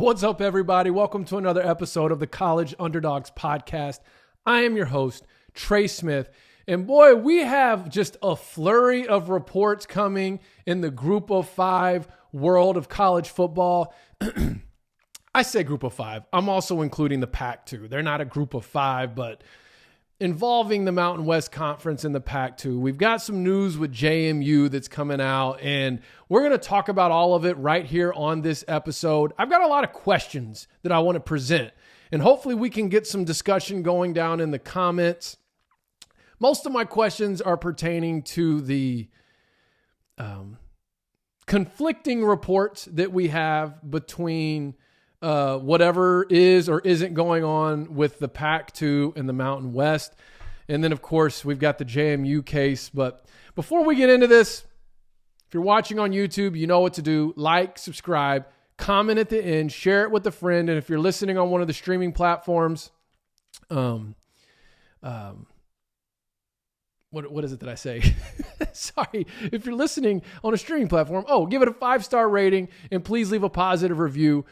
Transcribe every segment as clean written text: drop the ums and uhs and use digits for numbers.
What's up, everybody? Welcome to another episode of the College Underdogs Podcast. I am your host, Trey Smith. And boy, we have just a flurry of reports coming in the Group of Five world of college football. I say Group of Five. I'm also including the PAC-2. They're not a Group of Five, but involving the Mountain West Conference and the PAC-2. We've got some news with JMU that's coming out, and we're going to talk about all of it right here on this episode. I've got a lot of questions that I want to present, and hopefully we can get some discussion going down in the comments. Most of my questions are pertaining to the conflicting reports that we have between whatever is or isn't going on with the PAC-2 and the Mountain West. And then, of course, we've got the JMU case. But before we get into this, if you're watching on YouTube, you know what to do. Like, subscribe, comment at the end, share it with a friend. And if you're listening on one of the streaming platforms, what is it that I say? Sorry. If you're listening on a streaming platform, give it a 5-star rating and please leave a positive review.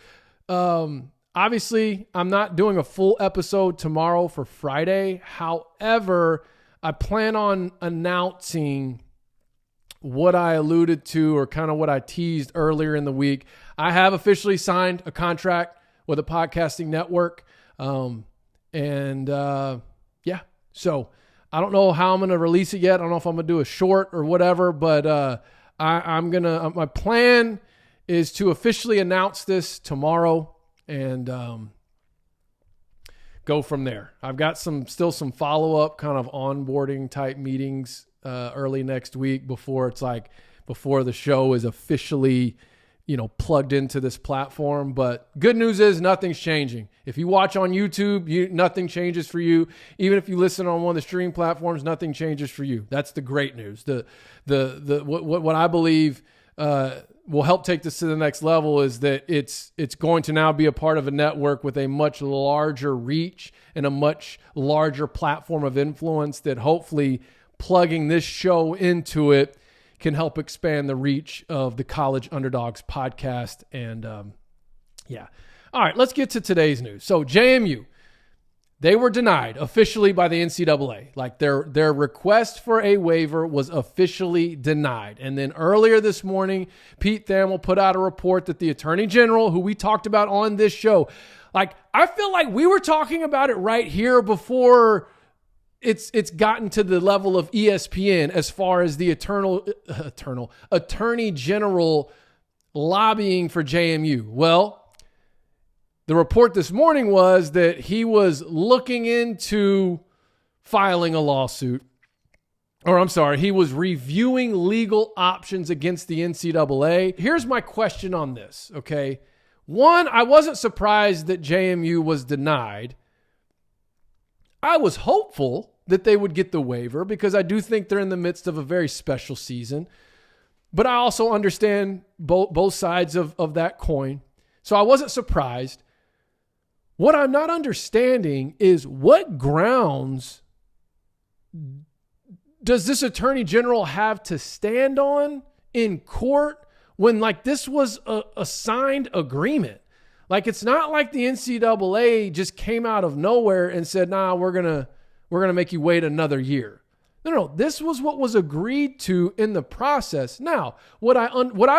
Obviously, I'm not doing a full episode tomorrow for Friday. However, I plan on announcing what I alluded to or kind of what I teased earlier in the week. I have officially signed a contract with a podcasting network. So I don't know how I'm going to release it yet. I don't know if I'm going to do a short or whatever, but my plan is to officially announce this tomorrow and go from there. I've got still some follow-up kind of onboarding type meetings early next week before the show is officially, plugged into this platform. But good news is nothing's changing. If you watch on YouTube, nothing changes for you. Even if you listen on one of the streaming platforms, nothing changes for you. That's the great news. What I believe will help take this to the next level is that it's going to now be a part of a network with a much larger reach and a much larger platform of influence that hopefully plugging this show into it can help expand the reach of the College Underdogs Podcast. And all right, let's get to today's news. So JMU, they were denied officially by the NCAA. Like their request for a waiver was officially denied. And then earlier this morning, Pete Thamel put out a report that the Attorney General, who we talked about on this show, I feel like we were talking about it right here before it's gotten to the level of ESPN as far as the Attorney General lobbying for JMU. Well, the report this morning was that he was looking into filing a lawsuit. He was reviewing legal options against the NCAA. Here's my question on this, okay? One, I wasn't surprised that JMU was denied. I was hopeful that they would get the waiver because I do think they're in the midst of a very special season. But I also understand both sides of that coin. So I wasn't surprised. What I'm not understanding is what grounds does this Attorney General have to stand on in court when this was a signed agreement? It's not like the NCAA just came out of nowhere and said, "Nah, we're gonna make you wait another year." No. This was what was agreed to in the process. Now, what I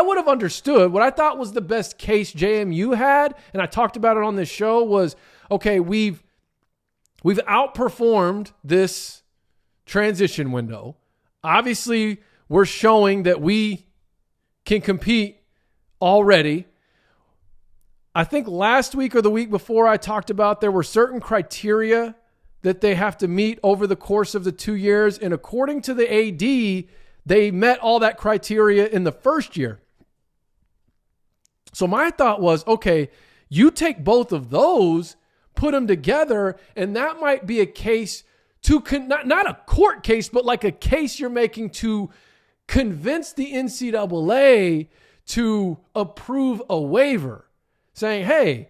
would have understood, what I thought was the best case JMU had, and I talked about it on this show, was okay. We've outperformed this transition window. Obviously, we're showing that we can compete already. I think last week or the week before I talked about there were certain criteria that they have to meet over the course of the 2 years. And according to the AD, they met all that criteria in the first year. So my thought was, okay, you take both of those, put them together, and that might be a case to, not a court case, but like a case you're making to convince the NCAA to approve a waiver. Saying, hey,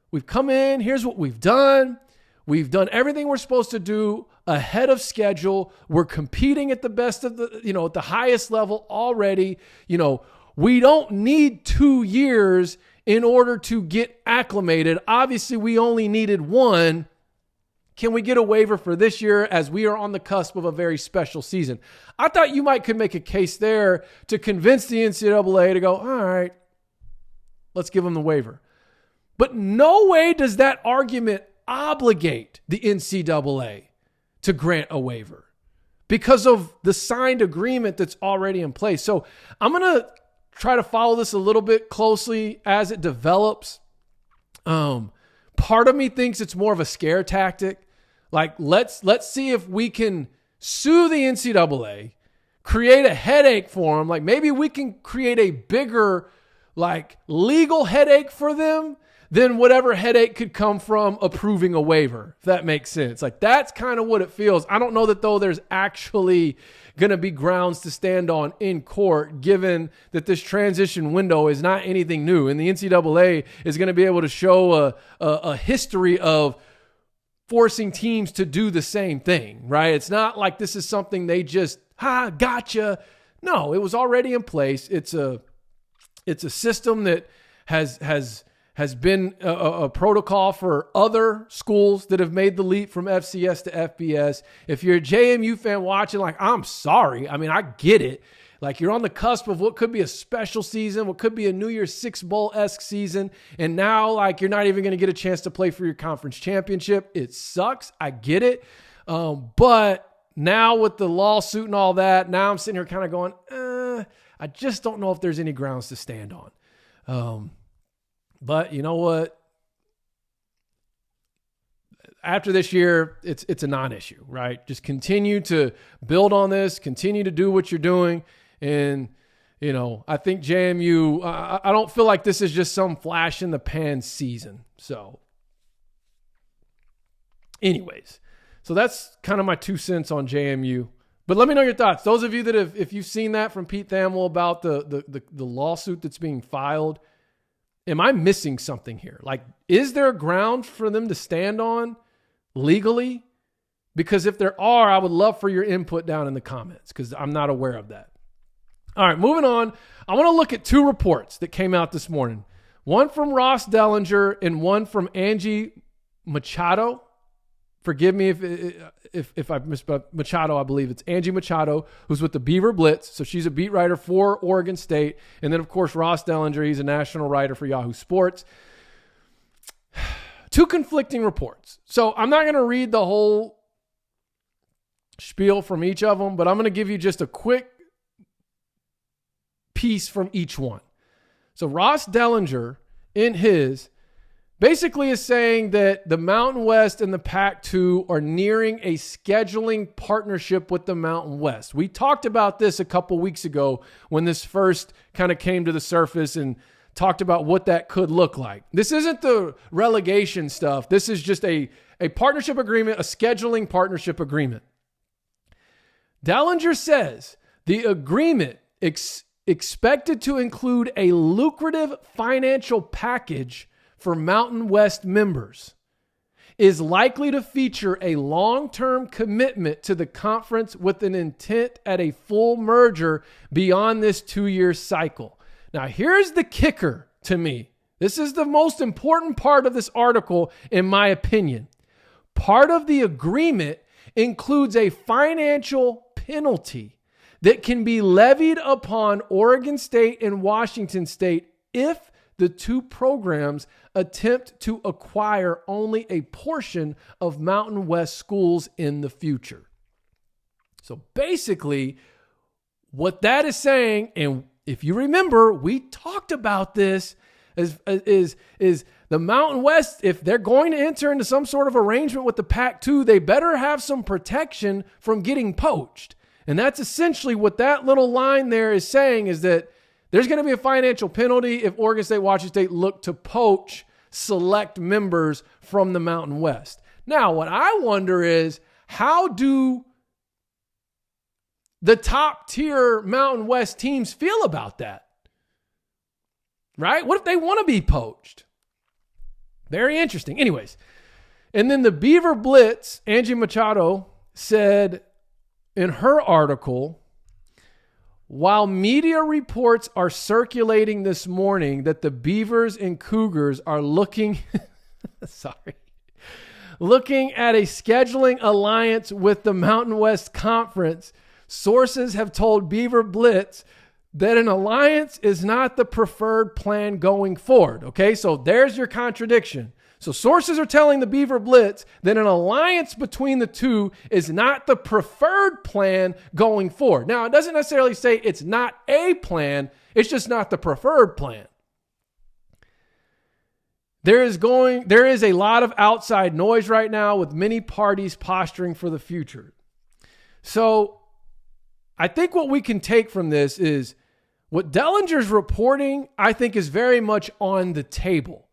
we've come in, here's what we've done. We've done everything we're supposed to do ahead of schedule. We're competing at the best of the, at the highest level already. We don't need 2 years in order to get acclimated. Obviously, we only needed one. Can we get a waiver for this year as we are on the cusp of a very special season? I thought you could make a case there to convince the NCAA to go, all right, let's give them the waiver. But no way does that argument obligate the NCAA to grant a waiver because of the signed agreement that's already in place. So I'm going to try to follow this a little bit closely as it develops. Part of me thinks it's more of a scare tactic. Like, let's see if we can sue the NCAA, create a headache for them. Like, maybe we can create a bigger, legal headache for them than whatever headache could come from approving a waiver, if that makes sense. That's kind of what it feels. I don't know that, though, there's actually going to be grounds to stand on in court, given that this transition window is not anything new. And the NCAA is going to be able to show a history of forcing teams to do the same thing, right? It's not like this is something they just, gotcha. No, it was already in place. It's a system that has been a protocol for other schools that have made the leap from FCS to FBS. If you're a JMU fan watching, I'm sorry. I mean, I get it. You're on the cusp of what could be a special season, what could be a New Year's Six Bowl-esque season, and now, you're not even going to get a chance to play for your conference championship. It sucks. I get it. But now with the lawsuit and all that, now I'm sitting here kind of going, I just don't know if there's any grounds to stand on. But you know what? After this year, it's a non-issue, right? Just continue to build on this, continue to do what you're doing. And, I think JMU, I don't feel like this is just some flash in the pan season. So anyways, so that's kind of my 2 cents on JMU. But let me know your thoughts. Those of you that if you've seen that from Pete Thamel about the lawsuit that's being filed, am I missing something here? Is there a ground for them to stand on legally? Because if there are, I would love for your input down in the comments because I'm not aware of that. All right, moving on. I want to look at 2 reports that came out this morning. One from Ross Dellinger and one from Angie Machado. Forgive me if I misspelled Machado. I believe it's Angie Machado, who's with the Beaver Blitz. So she's a beat writer for Oregon State. And then, of course, Ross Dellinger, he's a national writer for Yahoo Sports. 2 conflicting reports. So I'm not going to read the whole spiel from each of them, but I'm going to give you just a quick piece from each one. So Ross Dellinger, in his, basically is saying that the Mountain West and the PAC-2 are nearing a scheduling partnership with the Mountain West. We talked about this a couple weeks ago when this first kind of came to the surface and talked about what that could look like. This isn't the relegation stuff. This is just a partnership agreement, a scheduling partnership agreement. Dellinger says the agreement expected to include a lucrative financial package for Mountain West members, is likely to feature a long-term commitment to the conference with an intent at a full merger beyond this 2-year cycle. Now, here's the kicker to me. This is the most important part of this article, in my opinion. Part of the agreement includes a financial penalty that can be levied upon Oregon State and Washington State if the 2 programs attempt to acquire only a portion of Mountain West schools in the future. So basically, what that is saying, and if you remember, we talked about this, is the Mountain West, if they're going to enter into some sort of arrangement with the PAC-2, they better have some protection from getting poached. And that's essentially what that little line there is saying, is that there's going to be a financial penalty if Oregon State, Washington State look to poach select members from the Mountain West. Now, what I wonder is, how do the top tier Mountain West teams feel about that? Right? What if they want to be poached? Very interesting. Anyways, and then the Beaver Blitz, Angie Machado said in her article, While media reports are circulating this morning that the Beavers and Cougars are looking at a scheduling alliance with the Mountain West Conference, sources have told Beaver Blitz that an alliance is not the preferred plan going forward. Okay, so there's your contradiction. So sources are telling the Beaver Blitz that an alliance between the two is not the preferred plan going forward. Now, it doesn't necessarily say it's not a plan. It's just not the preferred plan. There is a lot of outside noise right now with many parties posturing for the future. So I think what we can take from this is what Dellinger's reporting, I think, is very much on the table.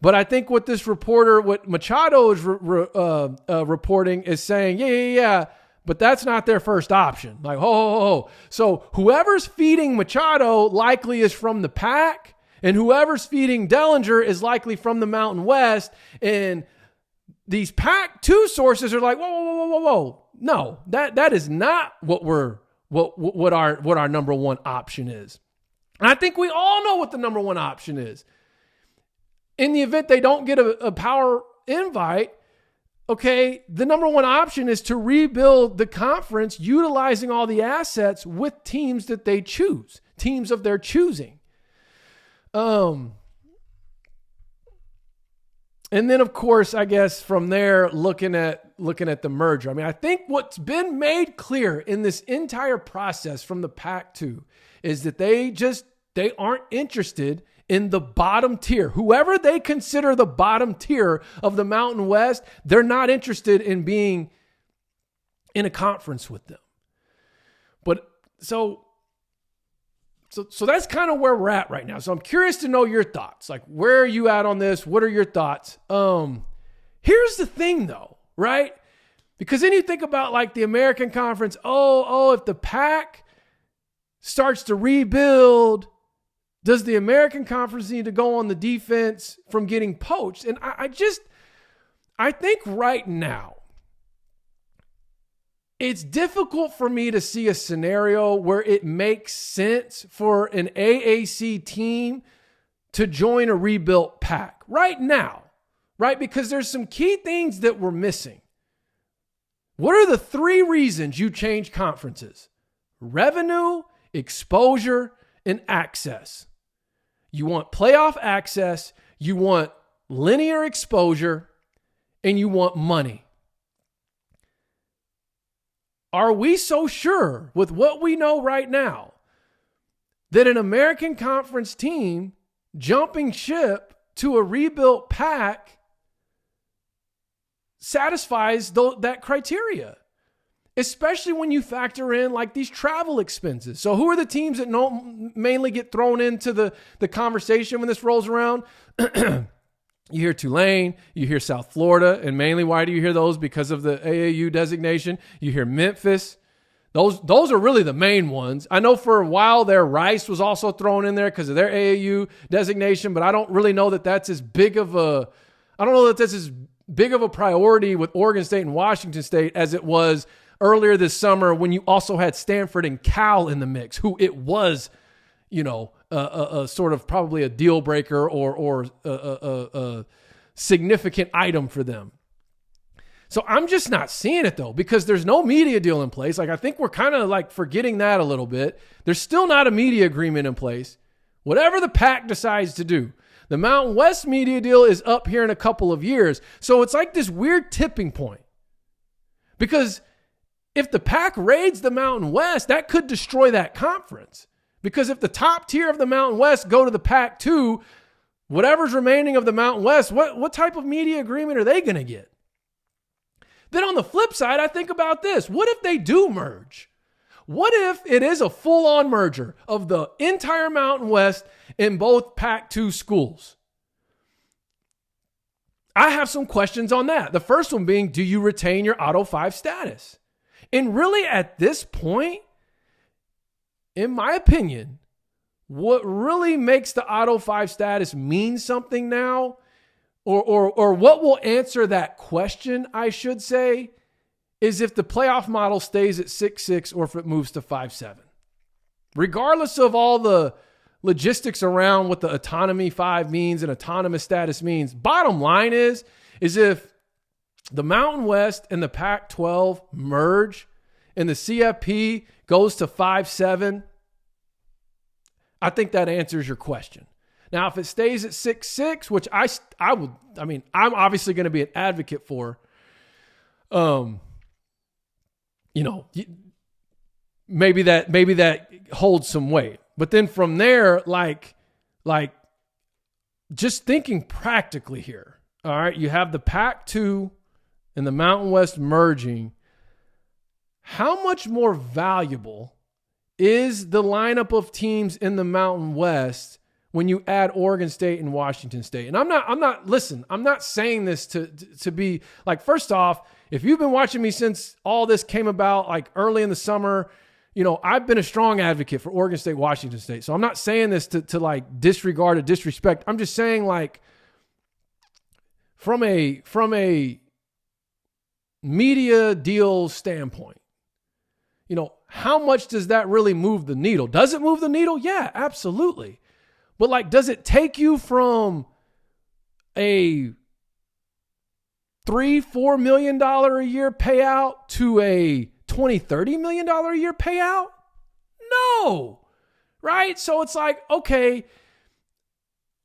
But I think what Machado is reporting is saying, yeah, but that's not their first option. Like, ho. So whoever's feeding Machado likely is from the PAC, and whoever's feeding Dellinger is likely from the Mountain West. And these PAC-2 sources are like, whoa. No, that is not what our number one option is. And I think we all know what the number one option is. In the event they don't get a power invite, okay, the number one option is to rebuild the conference utilizing all the assets with teams that they choose, teams of their choosing. And then, of course, I guess from there, looking at the merger. I mean, I think what's been made clear in this entire process from the PAC-2 is that they aren't interested in the bottom tier. Whoever they consider the bottom tier of the Mountain West, they're not interested in being in a conference with them. But so that's kind of where we're at right now. So I'm curious to know your thoughts. Like, where are you at on this? What are your thoughts? Here's the thing though, right? Because then you think about like the American Conference. If the PAC starts to rebuild, does the American Conference need to go on the defense from getting poached? And I think right now, it's difficult for me to see a scenario where it makes sense for an AAC team to join a rebuilt PAC right now, right? Because there's some key things that we're missing. What are the three reasons you change conferences? Revenue, exposure, and access. You want playoff access, you want linear exposure, and you want money. Are we so sure with what we know right now that an American Conference team jumping ship to a rebuilt PAC satisfies that criteria? Especially when you factor in like these travel expenses. So who are the teams that mainly get thrown into the conversation when this rolls around? You hear Tulane, you hear South Florida, and mainly why do you hear those? Because of the AAU designation. You hear Memphis. Those are really the main ones. I know for a while there, Rice was also thrown in there because of their AAU designation, but I don't really know that that's as big of a priority with Oregon State and Washington State as it was earlier this summer when you also had Stanford and Cal in the mix, who it was, a sort of probably a deal breaker or a significant item for them. So I'm just not seeing it though, because there's no media deal in place. Like I think we're kind of like forgetting that a little bit. There's still not a media agreement in place. Whatever the PAC decides to do, the Mountain West media deal is up here in a couple of years. So it's like this weird tipping point. Because if the PAC raids the Mountain West, that could destroy that conference. Because if the top tier of the Mountain West go to the PAC-2, whatever's remaining of the Mountain West, what type of media agreement are they going to get? Then on the flip side, I think about this. What if they do merge? What if it is a full-on merger of the entire Mountain West in both PAC-2 schools? I have some questions on that. The first one being, do you retain your Auto 5 status? And really at this point, in my opinion, what really makes the Auto 5 status mean something now, or what will answer that question, I should say, is if the playoff model stays at 6-6 or if it moves to 5-7. regardless of all the logistics around what the autonomy 5 means and autonomous status means, bottom line is if the Mountain West and the Pac-12 merge and the CFP goes to 5-7, I think that answers your question. Now, if it stays at 6-6, which I'm obviously going to be an advocate for, maybe that holds some weight. But then from there, like just thinking practically here, all right, you have the Pac-2 and the Mountain West merging. How much more valuable is the lineup of teams in the Mountain West when you add Oregon State and Washington State? And I'm not saying this to be like, first off, if you've been watching me since all this came about, like early in the summer, I've been a strong advocate for Oregon State, Washington State. So I'm not saying this to like disregard or disrespect. I'm just saying, like, from a media deal standpoint, how much does that really move the needle? Does it move the needle? Yeah, absolutely. But like, does it take you from a $3-4 million a year payout to a $20-30 million a year payout? No, right? So it's like, okay,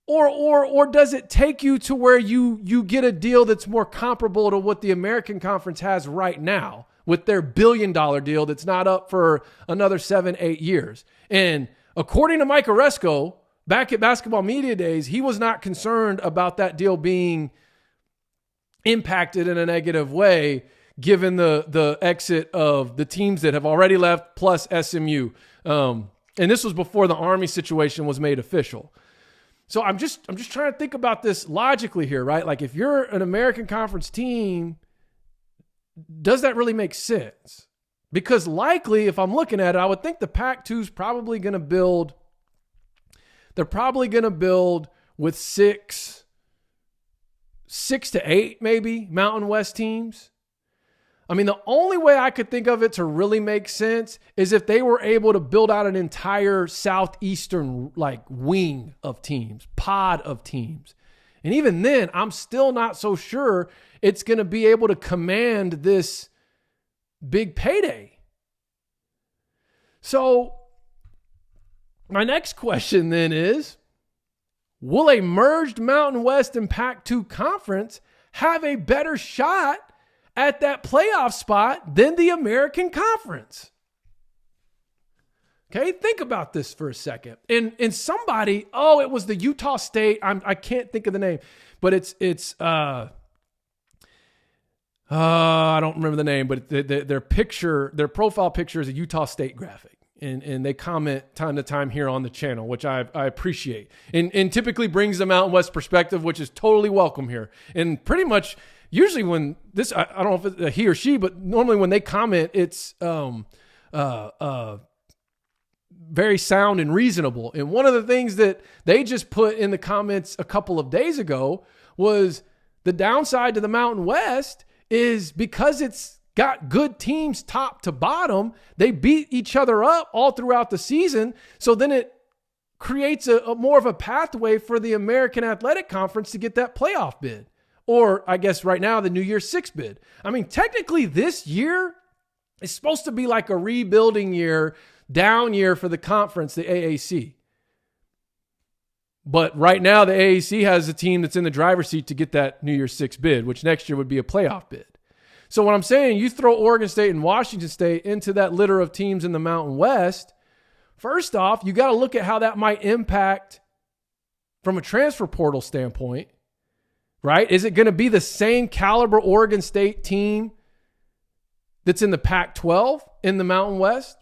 or does it take you to where you get a deal that's more comparable to what the American Conference has right now with their $1 billion deal that's not up for another 7-8 years? And according to Mike Oresco, back at Basketball Media Days, he was not concerned about that deal being impacted in a negative way, given the exit of the teams that have already left plus SMU. And this was before the Army situation was made official. So I'm just trying to think about this logically here, right? Like, if you're an American Conference team, does that really make sense? Because likely, if I'm looking at it, I would think the Pac-2 is probably going to build. They're probably going to build with 6 to 8 maybe Mountain West teams. I mean, the only way I could think of it to really make sense is if they were able to build out an entire southeastern like wing of teams, pod of teams. And even then, I'm still not so sure it's going to be able to command this big payday. So my next question then is, will a merged Mountain West and Pac-2 conference have a better shot at that playoff spot than the American Conference? Okay, think about this for a second. And somebody, it was the Utah State. I can't think of the name, but it's I don't remember the name, but their profile picture is a Utah State graphic. And they comment time to time here on the channel, which I appreciate. And typically brings the Mountain West perspective, which is totally welcome here. And pretty much, usually when this, I don't know if it's a he or she, but normally when they comment, it's very sound and reasonable. And one of the things that they just put in the comments a couple of days ago was the downside to the Mountain West is because it's got good teams top to bottom, they beat each other up all throughout the season. So then it creates a more of a pathway for the American Athletic Conference to get that playoff bid. Or I guess right now, the New Year's Six bid. I mean, technically this year is supposed to be like a rebuilding year, down year for the conference, the AAC. But right now, the AAC has a team that's in the driver's seat to get that New Year's Six bid, which next year would be a playoff bid. So what I'm saying, you throw Oregon State and Washington State into that litter of teams in the Mountain West, first off, you got to look at how that might impact from a transfer portal standpoint, right? Is it going to be the same caliber Oregon State team that's in the Pac-12 in the Mountain West?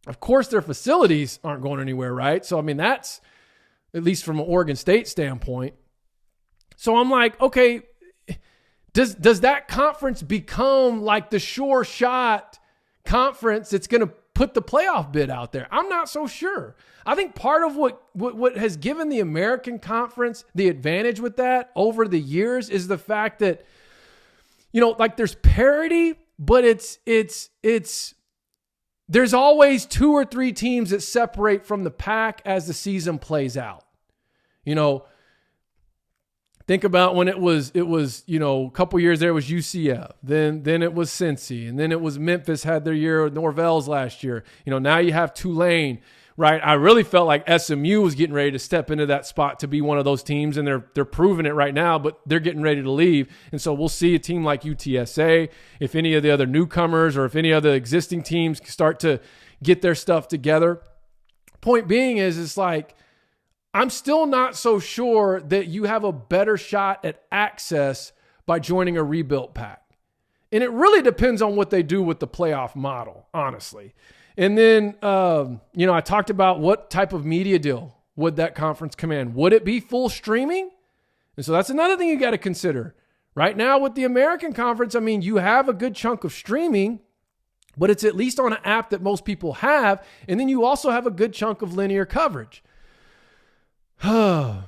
Of course, their facilities aren't going anywhere, right? So, I mean, that's at least from an Oregon State standpoint. So I'm like, okay, does that conference become like the sure shot conference that's going to put the playoff bid out there? I'm not so sure. I think part of what has given the American Conference the advantage with that over the years is the fact that, like there's parity, but it's there's always 2 or 3 teams that separate from the pack as the season plays out. You know, think about when it was, you know, a couple years there was UCF, then it was Cincy, and then it was Memphis had their year with Norvell's last year. You know, now you have Tulane, right? I really felt like SMU was getting ready to step into that spot to be one of those teams, and they're proving it right now, but they're getting ready to leave. And so we'll see a team like UTSA, if any of the other newcomers or if any other existing teams start to get their stuff together. Point being is, it's like, I'm still not so sure that you have a better shot at access by joining a rebuilt pack. And it really depends on what they do with the playoff model, honestly. And then, you know, I talked about what type of media deal would that conference command. Would it be full streaming? And so that's another thing you got to consider. Right now with the American Conference, I mean, you have a good chunk of streaming, but it's at least on an app that most people have. And then you also have a good chunk of linear coverage. And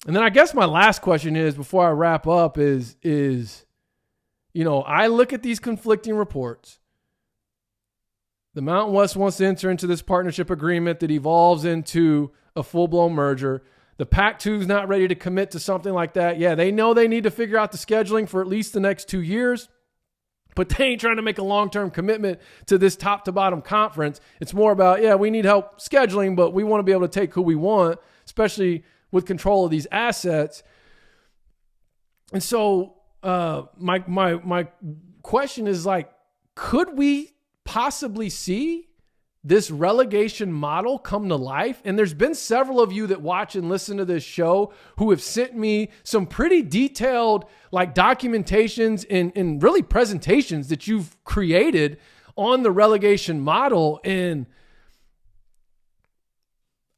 then I guess my last question is, before I wrap up, is, you know, I look at these conflicting reports. The Mountain West wants to enter into this partnership agreement that evolves into a full-blown merger. The PAC-2 is not ready to commit to something like that. Yeah, they know they need to figure out the scheduling for at least the next 2 years, but they ain't trying to make a long-term commitment to this top-to-bottom conference. It's more about, yeah, we need help scheduling, but we want to be able to take who we want, especially with control of these assets. And so my question is, like, could we possibly see this relegation model come to life? And there's been several of you that watch and listen to this show who have sent me some pretty detailed, like, documentations and really presentations that you've created on the relegation model. And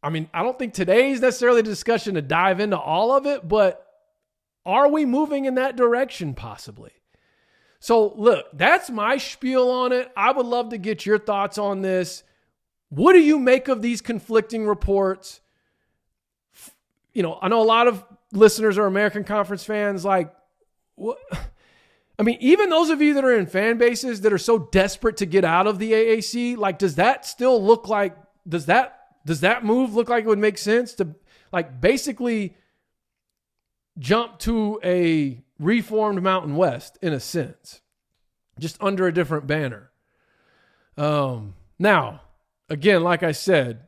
I mean, I don't think today's necessarily the discussion to dive into all of it, but are we moving in that direction possibly? So look, that's my spiel on it. I would love to get your thoughts on this. What do you make of these conflicting reports? You know, I know a lot of listeners are American Conference fans. Like, what? I mean, even those of you that are in fan bases that are so desperate to get out of the AAC, like, does that still look like, does that move look like it would make sense to, like, basically jump to a reformed Mountain West in a sense, just under a different banner? Now, again, like I said,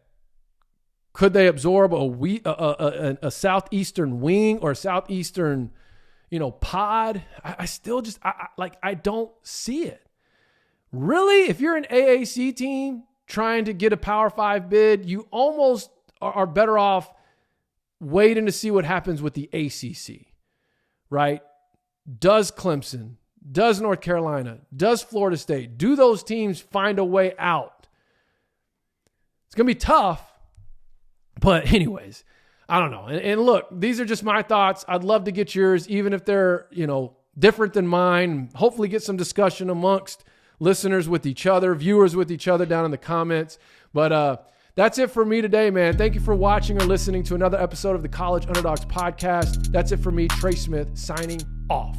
could they absorb a southeastern wing or a southeastern, you know, pod? I still just, I don't see it. Really, if you're an AAC team trying to get a Power 5 bid, you almost are better off waiting to see what happens with the ACC, right? Does Clemson, does North Carolina, does Florida State, do those teams find a way out? It's going to be tough, but anyways, I don't know. And look, these are just my thoughts. I'd love to get yours, even if they're, you know, different than mine. Hopefully get some discussion amongst listeners with each other, viewers with each other down in the comments. But that's it for me today, man. Thank you for watching or listening to another episode of the College Underdogs Podcast. That's it for me, Trey Smith, signing off.